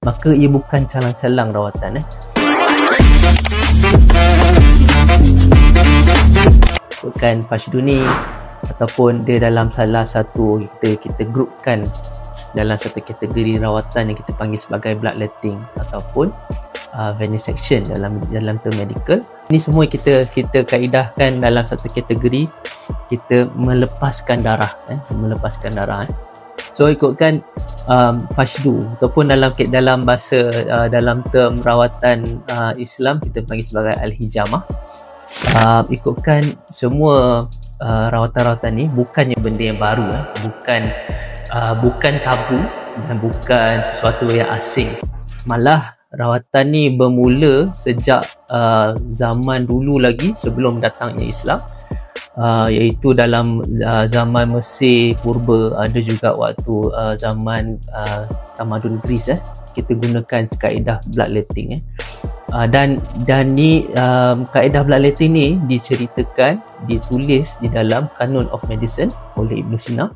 maka ia bukan calang-calang rawatan. Bukan Fashdu ni, ataupun dia dalam salah satu, kita grupkan dalam satu kategori rawatan yang kita panggil sebagai bloodletting ataupun venesection dalam term medical. Ini semua kita kaedahkan dalam satu kategori kita melepaskan darah, So ikutkan Fashdu ataupun dalam bahasa dalam term rawatan Islam kita panggil sebagai al-hijamah. Ikutkan semua rawatan-rawatan ni bukannya benda yang baru, bukan tabu dan bukan sesuatu yang asing. Malah rawatan ni bermula sejak zaman dulu lagi sebelum datangnya Islam, iaitu dalam zaman Mesir purba, ada juga waktu zaman tamadun Greece. Kita gunakan kaedah bloodletting. Dan ni kaedah bloodletting ni ditulis di dalam Canon of Medicine oleh Ibn Sina.